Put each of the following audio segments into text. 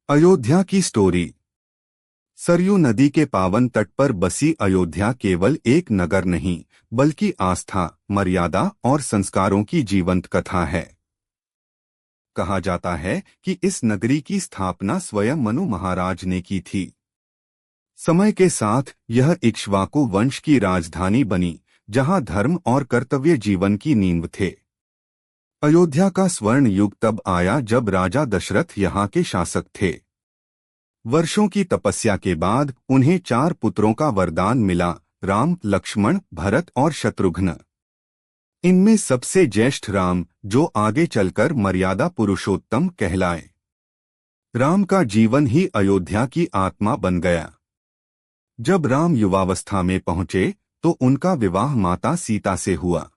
अयोध्या की स्टोरी। सरयू नदी के पावन तट पर बसी अयोध्या केवल एक नगर नहीं, बल्कि आस्था, मर्यादा और संस्कारों की जीवंत कथा है। कहा जाता है कि इस नगरी की स्थापना स्वयं मनु महाराज ने की थी। समय के साथ यह इक्ष्वाकु वंश की राजधानी बनी, जहां धर्म और कर्तव्य जीवन की नींव थे। अयोध्या का स्वर्ण युग तब आया जब राजा दशरथ यहाँ के शासक थे। वर्षों की तपस्या के बाद उन्हें 4 पुत्रों का वरदान मिला: राम, लक्ष्मण, भरत और शत्रुघ्न। इनमें सबसे ज्येष्ठ राम, जो आगे चलकर मर्यादा पुरुषोत्तम कहलाए। राम का जीवन ही अयोध्या की आत्मा बन गया। जब राम युवावस्था में पहुंचे तो उनका विवाह माता सीता से हुआ।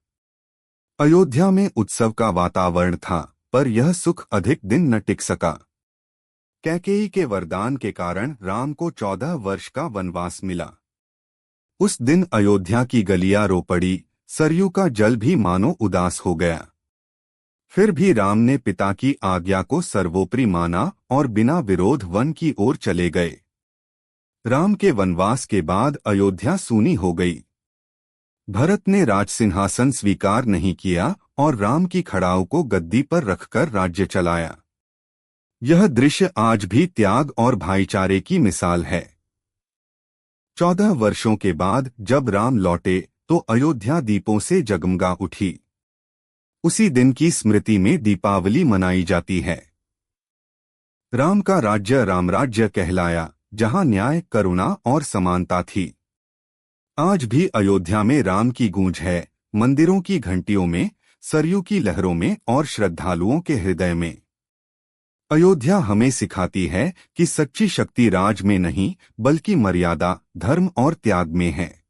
अयोध्या में उत्सव का वातावरण था, पर यह सुख अधिक दिन न टिक सका। कैकेयी के वरदान के कारण राम को 14 वर्ष का वनवास मिला। उस दिन अयोध्या की गलियां रो पड़ी, सरयू का जल भी मानो उदास हो गया। फिर भी राम ने पिता की आज्ञा को सर्वोपरि माना और बिना विरोध वन की ओर चले गए। राम के वनवास के बाद अयोध्या सूनी हो गई। भरत ने राजसिंहासन स्वीकार नहीं किया और राम की खड़ाऊ को गद्दी पर रखकर राज्य चलाया। यह दृश्य आज भी त्याग और भाईचारे की मिसाल है। 14 वर्षों के बाद जब राम लौटे तो अयोध्या दीपों से जगमगा उठी। उसी दिन की स्मृति में दीपावली मनाई जाती है। राम का राज्य रामराज्य कहलाया, जहां न्याय, करुणा और समानता थी। आज भी अयोध्या में राम की गूंज है, मंदिरों की घंटियों में, सरयू की लहरों में और श्रद्धालुओं के हृदय में। अयोध्या हमें सिखाती है कि सच्ची शक्ति राज में नहीं, बल्कि मर्यादा, धर्म और त्याग में है।